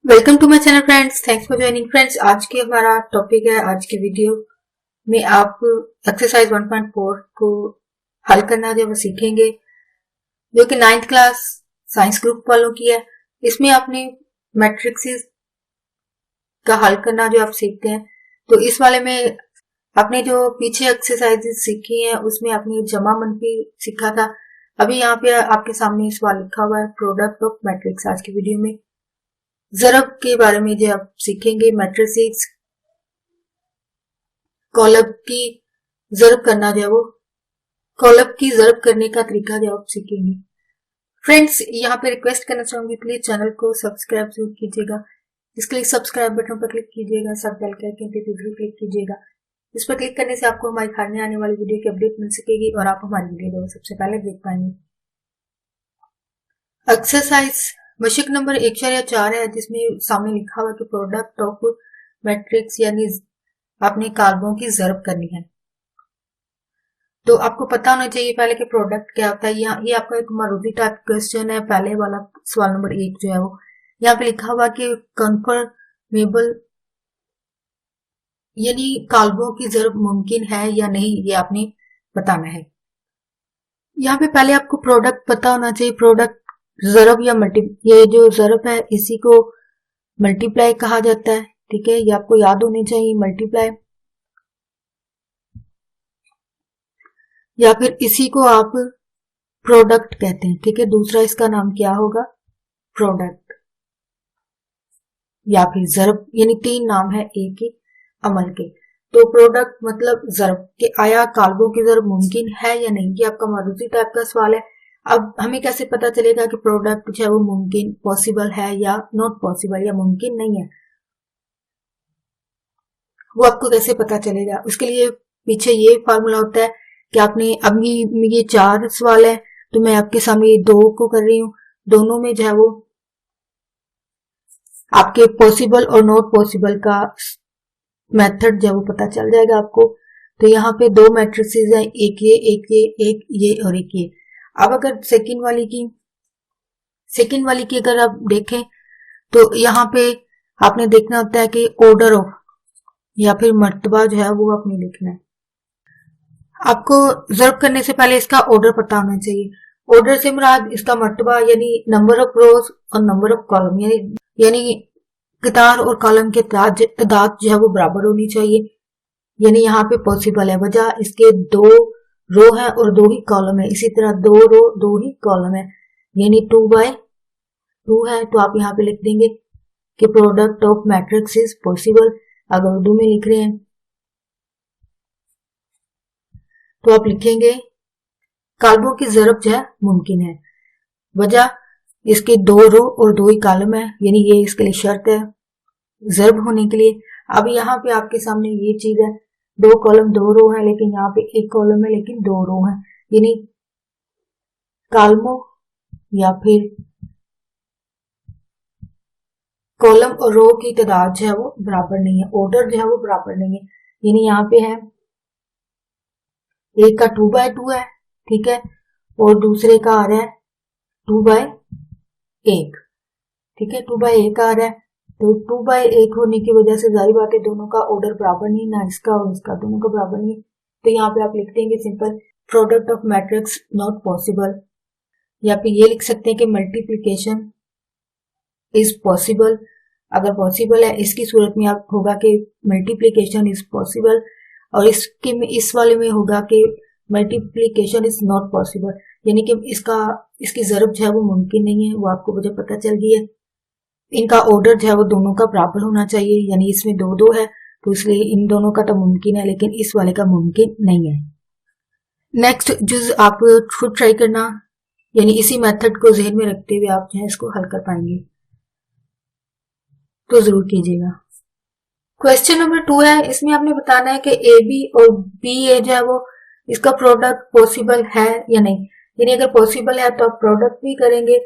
Welcome to my channel friends, thanks for joining friends. आज के हमारा टॉपिक है, आज के वीडियो में आप एक्सरसाइज 1.4 को हल करना जो सीखेंगे, जो कि 9th क्लास साइंस ग्रुप वालों की है। इसमें आपने मैट्रिक्सेस का हल करना जो आप सीखते हैं। तो इस वाले में आपने जो पीछे एक्सरसाइजेस सीखी हैं उसमें आपने जमा मनफी सीखा था। अभी यहाँ पे आपके सामने सवाल लिखा हुआ है, प्रोडक्ट ऑफ मैट्रिक्स। आज की वीडियो में ज़रब के बारे में जो आप सीखेंगे, मैट्रिसेस कॉलम की ज़रब करना जो है वो कॉलम की ज़रब करने का तरीका जो आप सीखेंगे। फ्रेंड्स, यहाँ पे रिक्वेस्ट करना चाहूंगी, प्लीज चैनल को सब्सक्राइब जरूर कीजिएगा। इसके लिए सब्सक्राइब बटन पर क्लिक कीजिएगा, सब बेल के आइकन पे जरूर क्लिक कीजिएगा। इस पर क्लिक करने से आपको हमारी खाने आने वाली वीडियो की अपडेट मिल सकेगी और आप हमारी वीडियो सबसे पहले देख पाएंगे। एक्सरसाइज मशक नंबर 1/4 है, जिसमें सामने लिखा हुआ कि प्रोडक्ट ऑफ मैट्रिक्स यानी आपने कॉलमों की ज़रब करनी है। तो आपको पता होना चाहिए पहले कि प्रोडक्ट क्या होता है। ये आपका एक मारूदी टाइप क्वेश्चन है। पहले वाला सवाल नंबर 1 जो है वो यहाँ पे लिखा हुआ कि कन्फर्मेबल यानी कॉलमों की ज़रब मुमकिन है या नहीं, ये आपने बताना है। यहाँ पे पहले आपको प्रोडक्ट पता होना चाहिए। प्रोडक्ट ज़रब या ये जो ज़रब है इसी को मल्टीप्लाई कहा जाता है। ठीक है, ये आपको याद होनी चाहिए। मल्टीप्लाई या फिर इसी को आप प्रोडक्ट कहते हैं। ठीक है, दूसरा इसका नाम क्या होगा? प्रोडक्ट या फिर ज़रब, यानी 3 नाम है एक ही अमल के। तो प्रोडक्ट मतलब ज़रब के आया कॉलमों की ज़रब मुमकिन है या नहीं, ये आपका मारूदी टाइप का सवाल है। अब हमें कैसे पता चलेगा कि प्रोडक्ट जो है वो मुमकिन पॉसिबल है या नॉट पॉसिबल या मुमकिन नहीं है, वो आपको कैसे पता चलेगा? उसके लिए पीछे ये फार्मूला होता है कि आपने अभी ये 4 सवाल है, तो मैं आपके सामने 2 को कर रही हूँ। दोनों में जो है वो आपके पॉसिबल और नॉट पॉसिबल का मेथड जो है वो पता चल जाएगा आपको। तो यहाँ पे 2 मैट्रिसेस हैं, एक ये और एक ये। अब अगर सेकंड वाली की अगर आप देखें तो यहाँ पे आपने देखना होता है कि ऑर्डर ऑफ या फिर मर्तबा जो है वो आपने लिखना है। आपको ज़रब करने से पहले इसका ऑर्डर पता होना चाहिए। ऑर्डर से मुराद इसका मर्तबा यानी नंबर ऑफ रोज और नंबर ऑफ कॉलम, यानी कतार और कॉलम के तादाद जो है वो बराबर होनी चाहिए। यानी यहाँ पे पॉसिबल है, वजह इसके 2 रो है और 2 ही कॉलम है। इसी तरह 2 रो 2 ही कॉलम है, यानी 2/2 है। तो आप यहाँ पे लिख देंगे कि product of matrix is possible. अगर उर्दू में लिख रहे हैं तो आप लिखेंगे कॉलमों की ज़रब जो है मुमकिन है, वजह इसके 2 रो और 2 ही कॉलम है, यानी ये इसके लिए शर्त है ज़रब होने के लिए। अब यहाँ पे आपके सामने ये चीज है, 2 कॉलम 2 रो है, लेकिन यहाँ पे 1 कॉलम है लेकिन 2 रो है, यानी कॉलमों या फिर कॉलम और रो की तादाद जो है वो बराबर नहीं है, ऑर्डर जो है वो बराबर नहीं है। यानी यहाँ पे है एक का 2/2 है, ठीक है, और दूसरे का आ रहा है 2/1, ठीक है, 2/1 आ रहा है। तो 2/1 होने की वजह से जाहिर बात है दोनों का ऑर्डर बराबर नहीं, ना इसका और इसका, दोनों का बराबर नहीं। तो यहाँ पे आप लिख देंगे simple product of matrix not possible, या फिर ये लिख सकते हैं कि मल्टीप्लीकेशन इज पॉसिबल। अगर पॉसिबल है इसकी सूरत में आप होगा कि मल्टीप्लीकेशन इज पॉसिबल, और इस वाले में होगा कि मल्टीप्लीकेशन इज नॉट पॉसिबल, यानी कि इसकी ज़रब जो है वो मुमकिन नहीं है। वो आपको मुझे पता चल गई है। इनका ऑर्डर जो है वो दोनों का बराबर होना चाहिए, यानी इसमें 2-2 है तो इसलिए इन दोनों का तो मुमकिन है, लेकिन इस वाले का मुमकिन नहीं है। नेक्स्ट जुज आप खुद ट्राई करना, यानी इसी मेथड को जहन में रखते हुए आप जो है इसको हल कर पाएंगे, तो जरूर कीजिएगा। क्वेश्चन नंबर 2 है, इसमें आपने बताना है कि ए बी और बी ए जो है वो इसका प्रोडक्ट पॉसिबल है या नहीं। यानी अगर पॉसिबल है तो आप प्रोडक्ट भी करेंगे,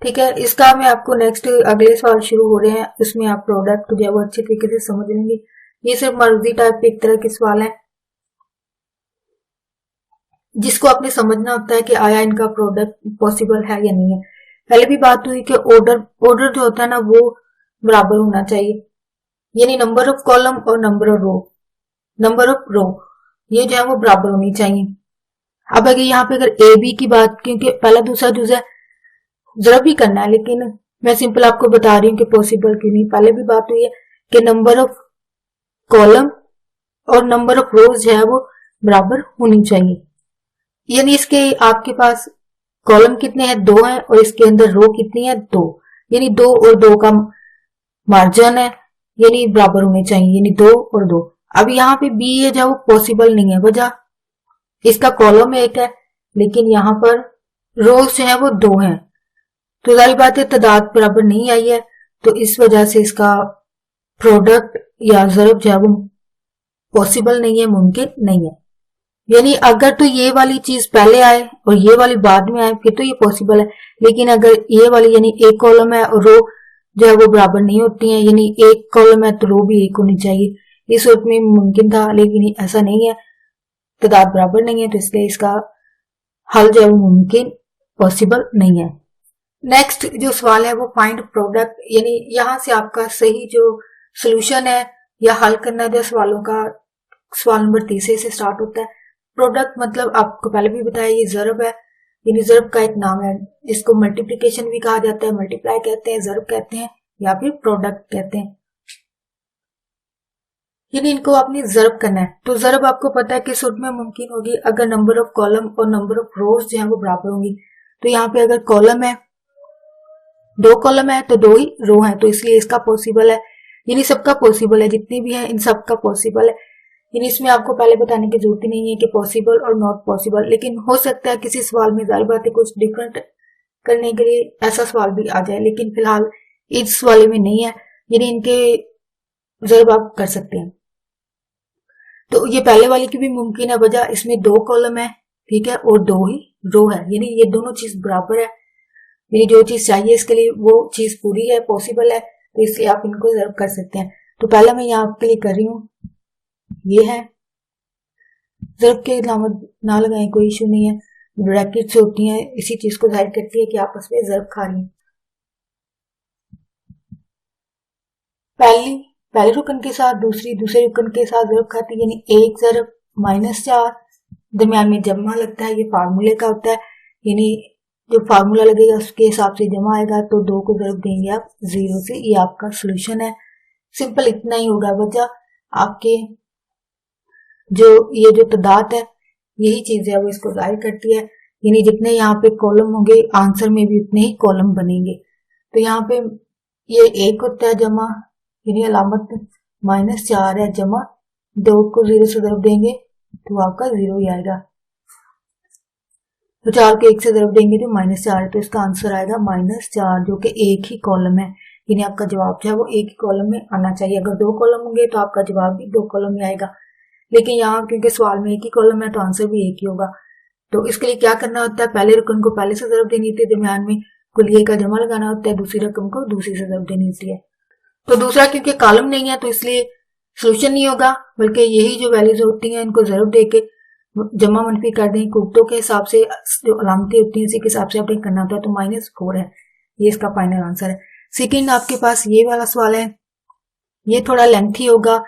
ठीक है। इसका मैं आपको नेक्स्ट अगले सवाल शुरू हो रहे हैं, उसमें आप प्रोडक्ट जो है वो अच्छे तरीके से समझ लेंगे। ये सिर्फ मारूदी टाइप के एक तरह के सवाल है जिसको आपने समझना होता है कि आया इनका प्रोडक्ट पॉसिबल है या नहीं है। पहले भी बात हुई कि ऑर्डर जो होता है ना वो बराबर होना चाहिए, यानी नंबर ऑफ कॉलम और नंबर ऑफ रो ये जो है वो बराबर होनी चाहिए। अब अगर यहाँ पे अगर ए बी की बात, क्योंकि पहला दूसरा जो है जरा भी करना है, लेकिन मैं सिंपल आपको बता रही हूँ कि पॉसिबल क्यों नहीं। पहले भी बात हुई है कि नंबर ऑफ कॉलम और नंबर ऑफ रोज जो है वो बराबर होनी चाहिए, यानी इसके आपके पास कॉलम कितने हैं, 2 हैं, और इसके अंदर रो कितनी है, 2, यानी 2 और 2 का मार्जिन है, यानी बराबर होने चाहिए, यानी 2 और 2। अब यहाँ पे बी है जो वो पॉसिबल नहीं है, वजह इसका कॉलम 1 है लेकिन यहाँ पर रोज जो है वो 2 हैं, तो जाहिर बात है तादाद बराबर नहीं आई है, तो इस वजह से इसका प्रोडक्ट या ज़रब जो है वो पॉसिबल नहीं है, मुमकिन नहीं है। यानी अगर तो ये वाली चीज पहले आए और ये वाली बाद में आए फिर तो ये पॉसिबल है, लेकिन अगर ये वाली यानी एक कॉलम है और रो जो है वो बराबर नहीं होती है, यानी एक कॉलम है तो रो भी एक होनी चाहिए, इस सूरत में मुमकिन था, लेकिन ऐसा नहीं है, तादाद बराबर नहीं है, तो इसलिए इसका हल जो है वो मुमकिन पॉसिबल नहीं है। नेक्स्ट जो सवाल है वो फाइंड प्रोडक्ट, यानी यहां से आपका सही जो सोल्यूशन है या हल करना जो सवालों का, सवाल नंबर 30 से स्टार्ट होता है। प्रोडक्ट मतलब आपको पहले भी बताया ये ज़रब है, यानी ज़रब का एक नाम है, इसको मल्टीप्लिकेशन भी कहा जाता है, मल्टीप्लाई कहते हैं, ज़रब कहते हैं या फिर प्रोडक्ट कहते हैं, यानी इनको आपने ज़रब करना है। तो ज़रब आपको पता है किस सूरत में मुमकिन होगी, अगर नंबर ऑफ कॉलम और नंबर ऑफ रोज जो है वो बराबर होंगी। तो यहाँ पे अगर कॉलम है 2 कॉलम है तो 2 ही रो है, तो इसलिए इसका पॉसिबल है, यानी सबका पॉसिबल है, जितनी भी है इन सबका पॉसिबल है, यानी इसमें आपको पहले बताने की जरूरत ही नहीं है कि पॉसिबल और नॉट पॉसिबल, लेकिन हो सकता है किसी सवाल में जाहिर बात है कुछ डिफरेंट करने के लिए ऐसा सवाल भी आ जाए, लेकिन फिलहाल इस वाले में नहीं है, यानी इनके जरूर आप कर सकते हैं। तो ये पहले वाले की भी मुमकिन है, वजह इसमें 2 कॉलम है, ठीक है, और 2 ही रो है, यानी ये दोनों चीज बराबर है, यानी जो चीज चाहिए इसके लिए वो चीज पूरी है, पॉसिबल है, तो इसलिए आप इनको जरूर कर सकते हैं। तो पहला मैं यहाँ आपके लिए कर रही हूँ, ये है ज़रब के अलामत ना लगाएं, कोई इशू नहीं है, ब्रैकेट्स होती हैं इसी चीज को जाहिर करती है कि आपस में ज़रब खा रही हैं। पहले रुकन के साथ दूसरे रुकन के साथ ज़रब खाती है, यानी 1 ज़रब -4, दरमियान में जमा लगता है, ये फार्मूले का होता है, यानी जो फार्मूला लगेगा उसके हिसाब से जमा आएगा, तो 2 को ज़रब देंगे आप 0 से, ये आपका सोल्यूशन है। सिंपल इतना ही होगा, वजह आपके जो ये जो तादाद है यही चीज है वो इसको जाहिर करती है, यानी जितने यहाँ पे कॉलम होंगे आंसर में भी उतने ही कॉलम बनेंगे। तो यहाँ पे ये 1 होता है जमा, यानी अलामत -4 है, जमा 2 को 0 से ज़रब देंगे तो आपका 0 ही आएगा, तो 4 को 1 से ज़रब देंगे तो -4, तो इसका आंसर आएगा -4, जो कि एक ही कॉलम है, यानी आपका जवाब जो है वो एक ही कॉलम में आना चाहिए। अगर 2 कॉलम होंगे तो आपका जवाब भी 2 कॉलम में आएगा, लेकिन यहाँ क्योंकि सवाल में एक ही कॉलम है तो आंसर भी एक ही होगा। तो इसके लिए क्या करना होता है, पहले रकम को पहले से ज़रब देनी होती है, दरमियान में कुलिये का जमा लगाना होता है, दूसरी रकम को दूसरी से ज़रब देनी होती है। तो दूसरा क्योंकि कॉलम नहीं है तो इसलिए सोल्यूशन नहीं होगा, बल्कि यही जो वैल्यूज होती हैं इनको ज़रब दे के जमा मनफी कर दें, कुर्तों के हिसाब से जो अलामतें होती हैं उसी के हिसाब से आपने करना होता है, तो -4 है, ये इसका फाइनल आंसर है। सेकेंड आपके पास ये वाला सवाल है, ये थोड़ा लेंथी होगा,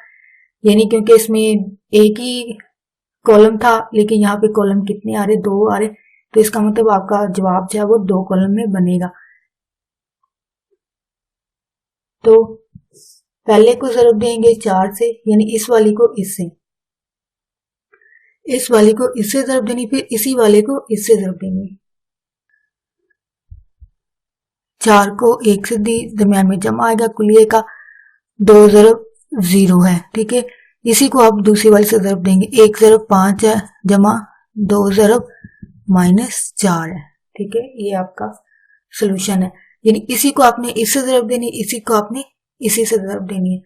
यानी क्योंकि इसमें एक ही कॉलम था लेकिन यहाँ पे कॉलम कितने आ रहे, 2 आ रहे, तो इसका मतलब आपका जवाब जो है वो 2 कॉलम में बनेगा। तो पहले को ज़रब देंगे 4 से, यानी इस वाली को इससे, इस वाली को इससे ज़रब देनी, फिर इसी वाले को इससे ज़रब देंगे, 4 को 1 से दी, दरमियान में जमा आएगा कुलिये का, 2 ज़रब 0 है, ठीक है, इसी को आप दूसरी वाली से ज़रब देंगे, 1 ज़रब 5 है, जमा 2 ज़रब -4 है, ठीक है, ये आपका सोल्यूशन है, यानी इसी को आपने इससे ज़रब देनी, इसी को आपने इसी से ज़रब देनी है,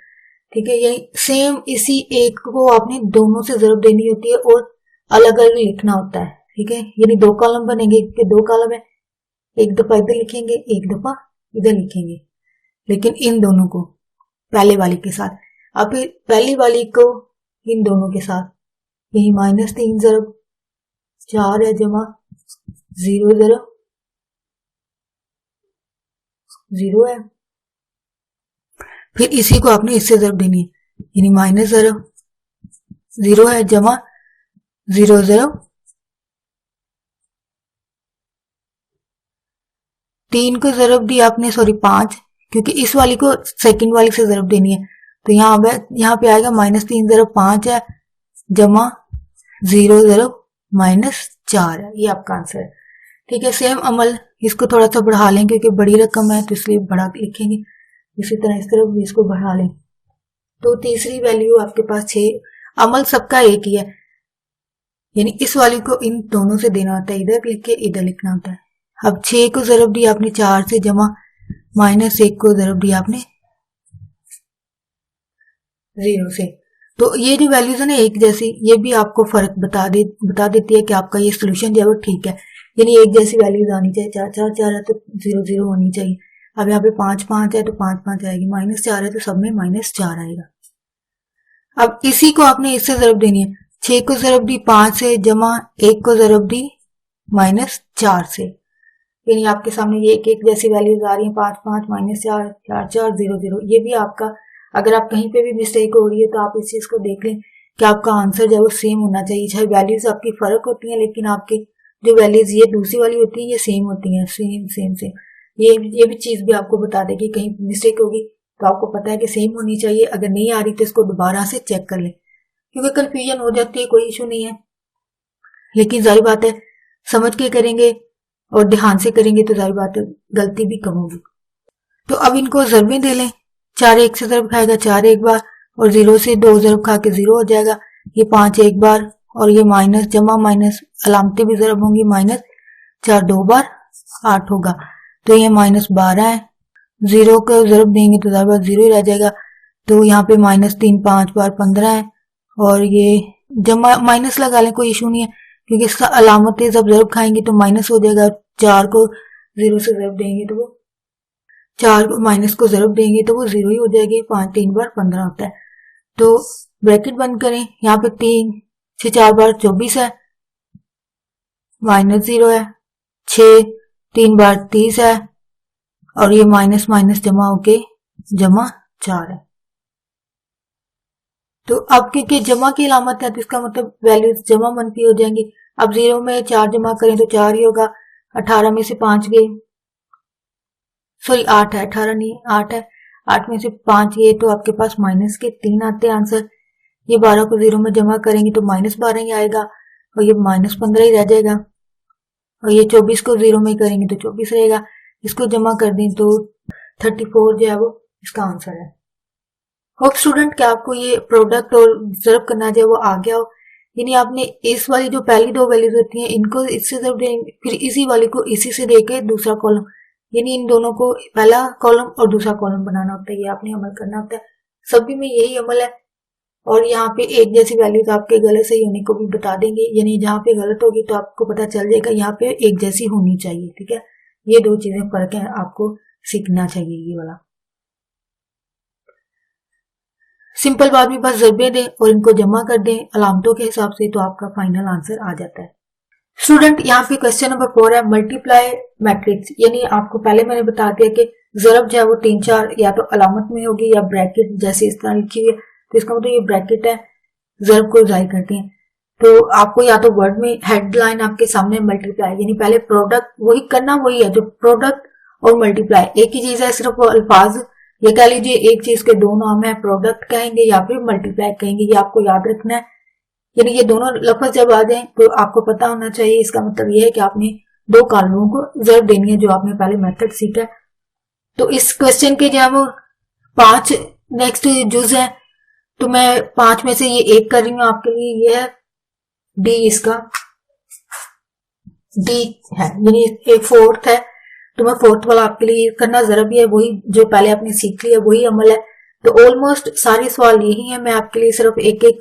ठीक है, यही सेम इसी एक को आपने दोनों से ज़रब देनी होती है और अलग अलग लिखना होता है, ठीक है, यानी 2 कॉलम बनेंगे, 2 कॉलम है, एक दफा इधर लिखेंगे एक दफा इधर लिखेंगे, लेकिन इन दोनों को पहले वाली के साथ, अब फिर पहली वाली को इन दोनों के साथ, यही -3 ज़रब 4 है, जमा 0 ज़रब 0 है, फिर इसी को आपने इससे ज़रब देनी है, यानी माइनस ज़रब 0 है जमा 0 ज़रब 3 को ज़रब दी आपने, सॉरी 5, क्योंकि इस वाली को सेकंड वाली से ज़रब देनी है, तो यहाँ पे आएगा -3 ज़रब 5 है जमा 0 ज़रब -4 है। ये आपका आंसर है। ठीक है, सेम अमल इसको थोड़ा सा बढ़ा लें क्योंकि बड़ी रकम है तो इसलिए बढ़ा के लिखेंगे। इसी तरह इस तरफ भी इसको बढ़ा लें। तो तीसरी वैल्यू आपके पास 6, अमल सबका एक ही है, यानी इस वाली को इन दोनों से देना होता है, इधर लिख के इधर लिखना होता है। अब 6 को ज़रब दिया आपने 4 से जमा -1 को ज़रब दिया आपने 0 से। तो ये जो वैल्यूज है ना एक जैसी, ये भी आपको फर्क बता देती है कि आपका ये सोल्यूशन जो है वो ठीक है, यानी एक जैसी वैल्यूज आनी चाहिए। 4 4 4 है तो 0 0 होनी चाहिए। अब यहाँ पे 5 5 है तो 5 5 आएगी, -4 है तो सब में -4 आएगा। अब इसी को आपने इससे ज़रब देनी है, 6 को ज़रब दी 5 से जमा 1 को ज़रब दी -4 से, यानी आपके सामने ये एक जैसी वैल्यूज आ रही है, 5 5 -4 4 4 0 0। ये भी आपका, अगर आप कहीं पे भी मिस्टेक हो रही है तो आप इस चीज को देख लें कि आपका आंसर जो है वो सेम होना चाहिए। चाहे वैल्यूज आपकी फर्क होती हैं लेकिन आपके जो वैल्यूज ये दूसरी वाली होती है ये सेम होती हैं, सेम सेम सेम। ये भी चीज भी आपको बता देगी, कहीं मिस्टेक होगी तो आपको पता है कि सेम होनी चाहिए। अगर नहीं आ रही तो इसको दोबारा से चेक कर लें, क्योंकि कंफ्यूजन हो जाती है, कोई इशू नहीं है, लेकिन जाहिर बात है समझ के करेंगे और ध्यान से करेंगे तो जाहिर बात है गलती भी कम होगी। तो अब इनको ज़रबें दे लें। 4 1 से ज़रब खाएगा 4 एक बार, और 0 से 2 ज़रब खा के 0 हो जाएगा। ये 5 एक बार, और ये माइनस जमा माइनस अलामतें भी ज़रब होंगी, -4 2 बार 8 होगा, तो ये -12 है। 0 को ज़रब देंगे तो ज़ाहिर बात 0 ही रह जाएगा, तो यहाँ पे -3 5 बार 15 है, और ये जमा माइनस लगा लें, कोई इशू नहीं है, क्योंकि इसका अलामतें जब ज़रब खाएंगे तो माइनस हो जाएगा। 4 को 0 से ज़रब देंगे तो वो 4 को माइनस को ज़रब देंगे तो वो 0 ही हो जाएगी। 5 3 बार 15 होता है, तो ब्रैकेट बंद करें। यहाँ पे 3 से 4 बार 24 है, -0 है, 6 3 बार 30 है, और ये माइनस माइनस जमा होके जमा 4 है। तो अब क्योंकि जमा की अलामत है तो इसका मतलब वैल्यूज जमा मनफी हो जाएंगी। अब 0 में 4 जमा करें तो 4 ही होगा। 18 में से 5 गए, सॉरी 8 है, 18 नहीं 8 है, 8 में से 5 गए तो आपके पास माइनस के 3 आते हैं आंसर। ये 12 को 0 में जमा करेंगे तो -12 ही आएगा, और ये -15 ही रह जाएगा, और ये 24 को 0 में करेंगे तो 24 रहेगा। इसको जमा कर दें तो 34 जो है वो इसका आंसर है। होप स्टूडेंट क्या आपको ये प्रोडक्ट और ज़रब करना जो है वो आ गया हो, यानी आपने इस वाली जो पहली दो वैल्यूज होती हैं इनको इससे ज़रब देंगे, फिर इसी वाली को इसी से देके दूसरा कॉलम, यानी इन दोनों को पहला कॉलम और दूसरा कॉलम बनाना होता है, ये आपने अमल करना होता है। सभी में यही अमल है, और यहाँ पे एक जैसी वैल्यूज आपके गलत सही होने को भी बता देंगे, यानी जहाँ पे गलत होगी तो आपको पता चल जाएगा यहाँ पे एक जैसी होनी चाहिए। ठीक है, ये दो चीजें फर्क है, आपको सीखना चाहिए ये वाला। सिंपल बात भी बस ज़रबे दें और इनको जमा कर दें अलामतों के हिसाब से, तो आपका फाइनल आंसर आ जाता है। स्टूडेंट यहाँ पे क्वेश्चन नंबर 4 है मल्टीप्लाई मैट्रिक्स, यानी आपको पहले मैंने बता दिया कि ज़रब जो है वो 3 4 या तो अलामत में होगी या ब्रैकेट जैसे इस तरह लिखी हुई है, तो इसका मतलब ये ब्रैकेट है, ज़रब को जाहिर करते हैं। तो आपको या तो वर्ड में हेडलाइन आपके सामने मल्टीप्लाई, यानी पहले प्रोडक्ट वही करना, वही है जो प्रोडक्ट और मल्टीप्लाई एक ही चीज है, सिर्फ अल्फाज ये कह लीजिए एक चीज के दो नाम है, प्रोडक्ट कहेंगे या फिर मल्टीप्लाई कहेंगे, ये आपको याद रखना है। यानी ये दोनों लफ्ज जब आ जाए तो आपको पता होना चाहिए, इसका मतलब ये है कि आपने दो कॉलमों को ज़रब देनी है जो आपने पहले मेथड सीखा है। तो इस क्वेश्चन के जब 5 नेक्स्ट जुज है, तो मैं 5 में से ये एक कर रही हूँ आपके लिए, ये है डी, इसका डी है, यानी एक 4th है, तो मैं 4th वाला आपके लिए करना ज़रब भी है, वही जो पहले आपने सीख लिया वही अमल है। तो ऑलमोस्ट सारे सवाल यही है, मैं आपके लिए सिर्फ एक एक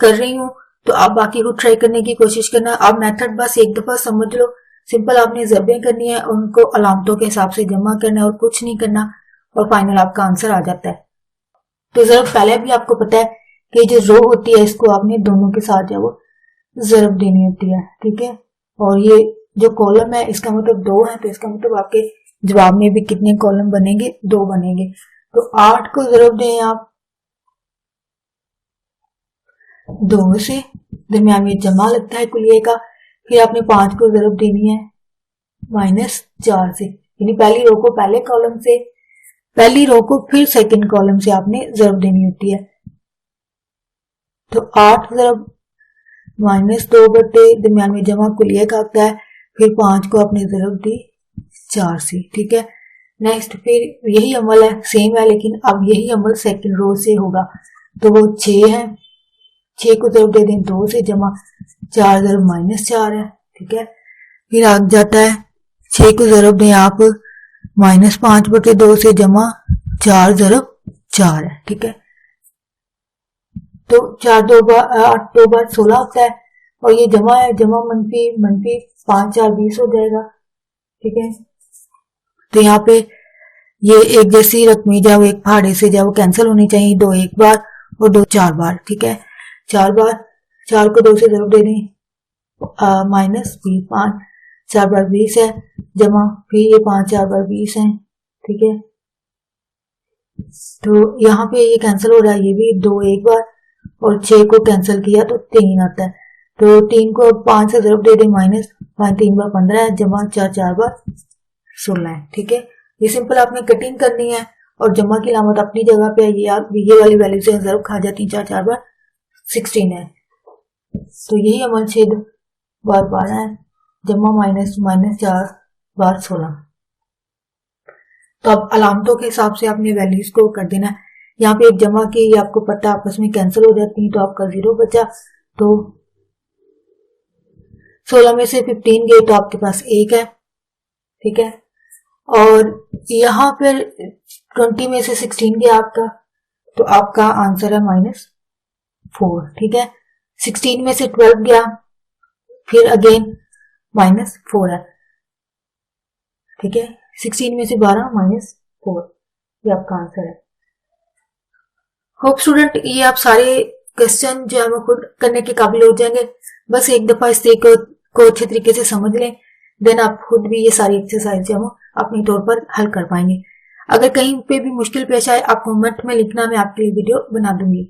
कर रही हूँ, तो आप बाकी को ट्राई करने की कोशिश करना। आप मेथड बस एक दफा समझ लो, सिंपल आपने ज़रबें करनी है, उनको अलामतों के हिसाब से जमा करना है और कुछ नहीं करना, और फाइनल आपका आंसर आ जाता है। तो ज़रब पहले भी आपको पता है कि जो रो होती है इसको आपने दोनों के साथ जो वो ज़रब देनी होती है। ठीक है, और ये जो कॉलम है इसका मतलब 2 है, तो इसका मतलब आपके जवाब में भी कितने कॉलम बनेंगे, 2 बनेंगे। तो 8 को ज़रब दें आप 2 से, दरमियान में जमा लगता है कुलिये का, फिर आपने 5 को ज़रब देनी है -4 से, यानी पहली रो को पहले कॉलम से, पहली रो को फिर सेकंड कॉलम से आपने ज़रब देनी होती है। तो 8 ज़रब -2 बटे दरमियान में जमा कुलिये का आता है, फिर 5 को आपने ज़रब दी 4 से, ठीक है। नेक्स्ट फिर यही अमल है, सेम है, लेकिन अब यही अमल सेकंड रो से होगा। तो वो 6 है, 6 को ज़रब दे दें 2 से, जमा 4 ज़रब -4 है, ठीक है। फिर आ जाता है 6 को ज़रब दें आप -5 बटे 2 से, जमा 4 ज़रब 4 है, ठीक है। तो 4 2 बार 8 2 बार 16 होता है, और ये जमा है, जमा मनफी 5 4 20 हो जाएगा, ठीक है। तो यहाँ पे ये एक जैसी रकमी जाओ एक फाड़े से जाओ कैंसिल होनी चाहिए, 2 एक बार और 2 4 बार, ठीक है। 4 बार, 4 को 2 से ज़रब दे दें -20, 5 4 बार 20 है, जमा फिर ये 5 4 बार 20 है, ठीक है। तो यहाँ पे ये कैंसिल हो रहा है, ये भी 2 एक बार और 6 को कैंसिल किया तो 3 आता है। तो 3 को 5 से ज़रब दे दें -5 3 बार 15 है, जमा 4 4 बार 16 है, ठीक है। ये सिंपल आपने कटिंग करनी है और जमा की अलामत अपनी जगह पे है, ये वाली वैल्यू से ज़रब खा जाती है, 4 4 बार 16 है। तो यही अमल 6 बार 12 है, जमा -4 बार 16। तो अब अलामतों के हिसाब से आपने वैल्यूज को कर देना है। यहाँ पे एक जमा की ये आपको पता आपस में कैंसिल हो जाती है, तो आपका 0 बचा। तो 16 में से 15 गए तो आपके पास 1 है, ठीक है। और यहाँ पर 20 में से 16 गया आपका, तो आपका आंसर है -4, ठीक है। 16 में से 12 गया, फिर अगेन -4 है, ठीक है। 16 में से 12 -4, ये आपका आंसर है। होप स्टूडेंट ये आप सारे क्वेश्चन जो है वो खुद करने के काबिल हो जाएंगे। बस एक दफा इस तरीके को अच्छे तरीके से समझ लें, देन आप खुद भी ये सारी एक्सरसाइज जो है अपने तौर पर हल कर पाएंगे। अगर कहीं पे भी मुश्किल पेश आए आप कमेंट में लिखना, मैं आपके लिए वीडियो बना दूंगी।